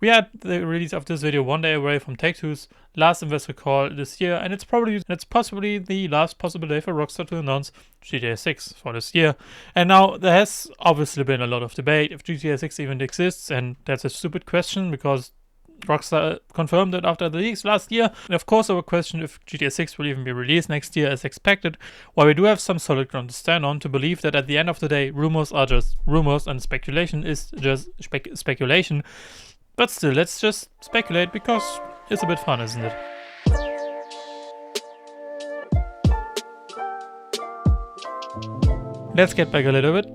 We had the release of this video one day away from Take-Two's last investor call this year, and it's possibly the last possible day for Rockstar to announce GTA 6 for this year. And now there has obviously been a lot of debate if GTA 6 even exists, and that's a stupid question because Rockstar confirmed it after the leaks last year. And of course, there were questions if GTA 6 will even be released next year as expected, while we do have some solid ground to stand on to believe that at the end of the day, rumors are just rumors and speculation is just speculation. But still, let's just speculate because it's a bit fun, isn't it? Let's get back a little bit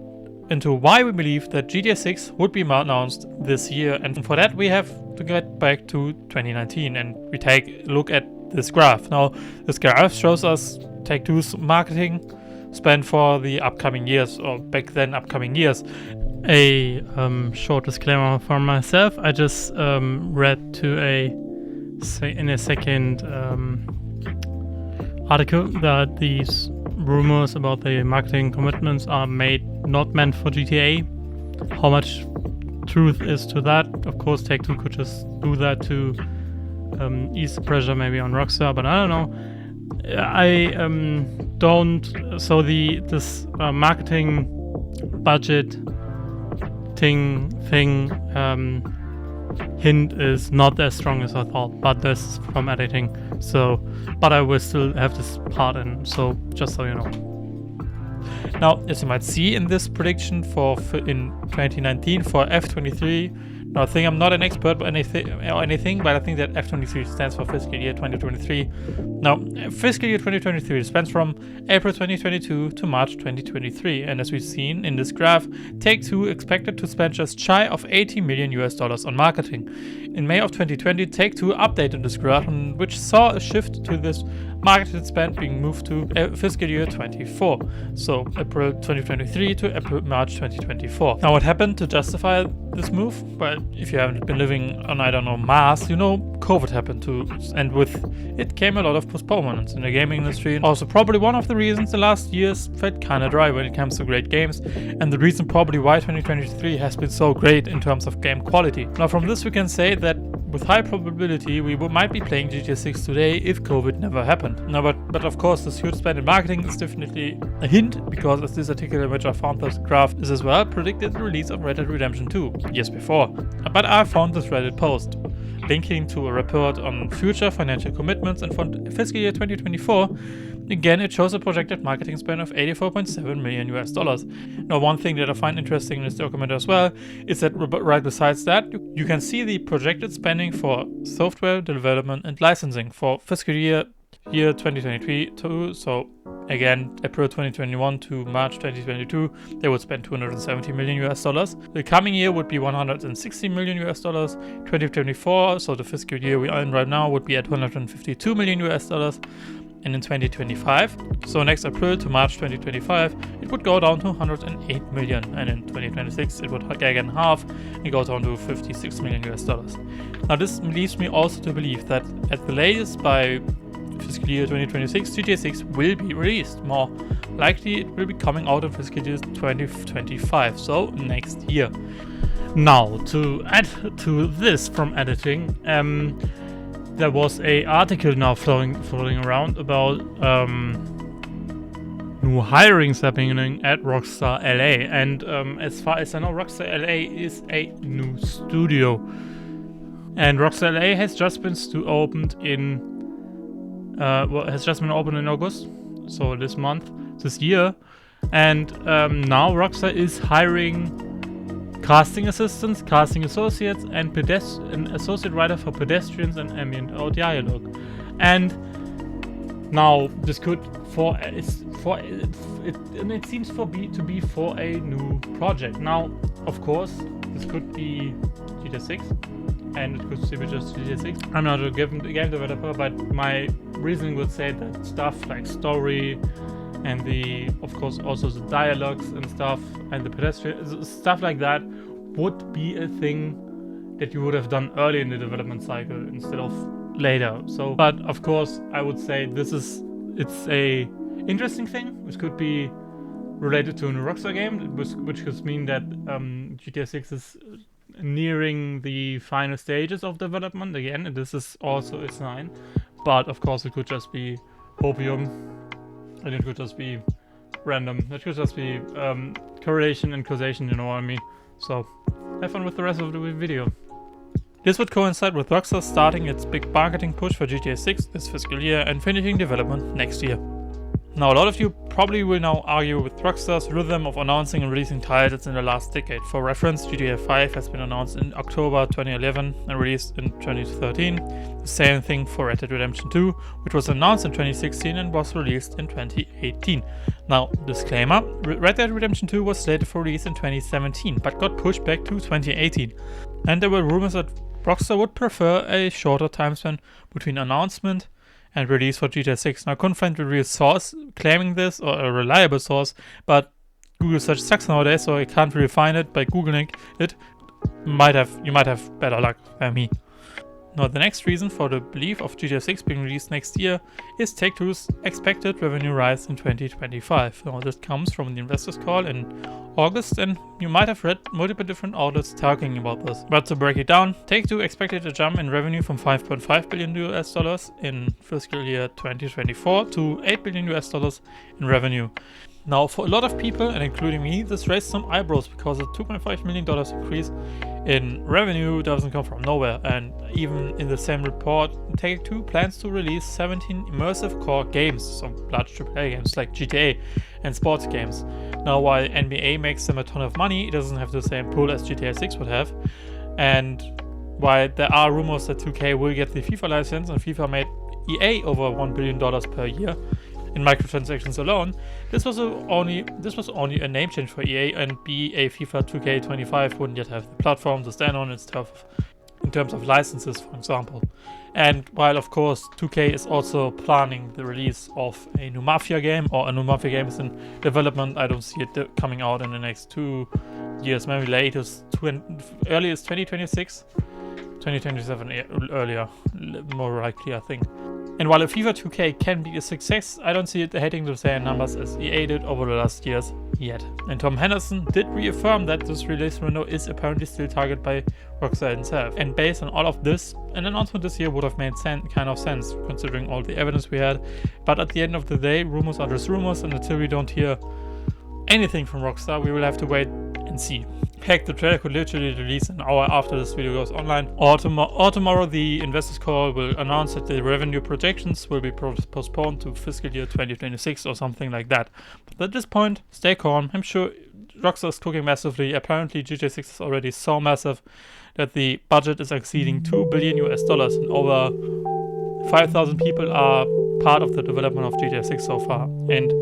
into why we believe that GTA 6 would be announced this year, and for that we have to get back to 2019 and we take a look at this graph. Now, this graph shows us Take-Two's marketing spend for the upcoming years, or back then upcoming years. A short disclaimer for myself. I just read in a second article that these rumors about the marketing commitments are not meant for GTA. How much truth is to that? Of course, Take-Two could just do that to ease the pressure maybe on Rockstar, but I don't know. I don't. So this marketing budget thing hint is not as strong as I thought, but this is from editing. So, but I will still have this part in. So just so you know. Now, as you might see in this prediction in 2019 for F23, now I think I'm not an expert or anything, but I think that F23 stands for fiscal year 2023. Now, fiscal year 2023 spans from April 2022 to March 2023, and as we've seen in this graph, Take-Two expected to spend just shy of $80 million on marketing. In May of 2020, Take-Two updated this graph, which saw a shift to this marketed spend being moved to fiscal year 24, so April 2023 to March 2024. Now, what happened to justify this move? Well, if you haven't been living on, I don't know, Mars, you know COVID happened too, and with it came a lot of postponements in the gaming industry. Also, probably one of the reasons the last years felt kinda dry when it comes to great games, and the reason probably why 2023 has been so great in terms of game quality. Now, from this we can say that with high probability we might be playing GTA 6 today if COVID never happened. Now, but of course this huge spend in marketing is definitely a hint, because as this article in which I found this graph is as well predicted the release of Red Dead Redemption 2 years before. But I found this Reddit post linking to a report on future financial commitments, and for fiscal year 2024, again it shows a projected marketing spend of $84.7 million. Now, one thing that I find interesting in this document as well is that right besides that, you can see the projected spending for software development and licensing for fiscal year 2023 too. So again, April 2021 to March 2022, they would spend $270 million. The coming year would be $160 million. 2024, so the fiscal year we are in right now, would be at $152 million. And in 2025, so next April to March 2025, it would go down to $108 million, and in 2026 it would again halve and go down to $56 million. Now, this leads me also to believe that at the latest by fiscal year 2026, GTA 6 will be released. More likely, it will be coming out in fiscal year 2025, so next year. Now, to add to this from editing, there was an article now floating around about new hirings happening at Rockstar LA, and as far as I know, Rockstar LA is a new studio, and Rockstar LA has just been opened in August, so this year, and now Rockstar is hiring casting assistants, casting associates, and an associate writer for pedestrians and ambient dialogue. And now this it seems to be for a new project. Now, of course, this could be GTA 6, and it could still be just GTA 6. I'm not a game developer, but my reasoning would say that stuff like story and of course also the dialogues and stuff and the pedestrian stuff like that would be a thing that you would have done early in the development cycle instead of later. So, but of course I would say it's a interesting thing, which could be related to a new Rockstar game, which could mean that GTA 6 is nearing the final stages of development again, and this is also a sign. But of course, it could just be opium, and it could just be random. It could just be correlation and causation, you know what I mean? So, have fun with the rest of the video. This would coincide with Rockstar starting its big marketing push for GTA 6 this fiscal year and finishing development next year. Now, a lot of you probably will now argue with Rockstar's rhythm of announcing and releasing titles in the last decade. For reference, GTA 5 has been announced in October 2011 and released in 2013. The same thing for Red Dead Redemption 2, which was announced in 2016 and was released in 2018. Now, disclaimer, Red Dead Redemption 2 was slated for release in 2017, but got pushed back to 2018. And there were rumors that Rockstar would prefer a shorter time span between announcement and release for GTA 6. Now, I couldn't find a real source claiming this, or a reliable source, but Google search sucks nowadays, so I can't really find it. By googling it, you might have better luck than me. Now, the next reason for the belief of GTA 6 being released next year is Take-Two's expected revenue rise in 2025. Now, this comes from the investors call in August, and you might have read multiple different outlets talking about this. But to break it down, Take-Two expected a jump in revenue from $5.5 billion in fiscal year 2024 to $8 billion in revenue. Now, for a lot of people, and including me, this raised some eyebrows because a $2.5 million increase in revenue doesn't come from nowhere. And even in the same report, Take-Two plans to release 17 immersive core games, some large AAA games like GTA and sports games. Now, while NBA makes them a ton of money, it doesn't have the same pull as GTA 6 would have. And while there are rumors that 2K will get the FIFA license, and FIFA made EA over $1 billion per year in microtransactions alone, this was only a name change for EA, and a FIFA 2K25 wouldn't yet have the platform to stand on and stuff in terms of licenses, for example. And while of course 2K is also planning the release of a new Mafia game, or a new Mafia game is in development, I don't see it coming out in the next 2 years, maybe latest earliest 2026, 2027 earlier, more likely, I think. And while a FIFA 2K can be a success, I don't see it hitting the same numbers as EA did over the last years yet. And Tom Henderson did reaffirm that this release window is apparently still targeted by Rockstar itself. And based on all of this, an announcement this year would have made kind of sense, considering all the evidence we had. But at the end of the day, rumors are just rumors, and until we don't hear anything from Rockstar, we will have to wait and see. Heck, the trailer could literally release an hour after this video goes online, or tomorrow the investors call will announce that the revenue projections will be postponed to fiscal year 2026 or something like that. But at this point, stay calm. I'm sure Rockstar is cooking massively. Apparently GTA 6 is already so massive that the budget is exceeding $2 billion and over 5,000 people are part of the development of GTA 6 so far. And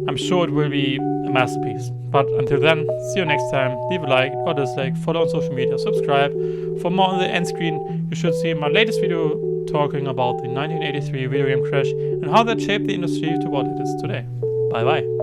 I'm sure it will be a masterpiece. But until then, see you next time. Leave a like or dislike, follow on social media, subscribe. For more on the end screen, you should see my latest video talking about the 1983 video game crash and how that shaped the industry to what it is today. Bye bye.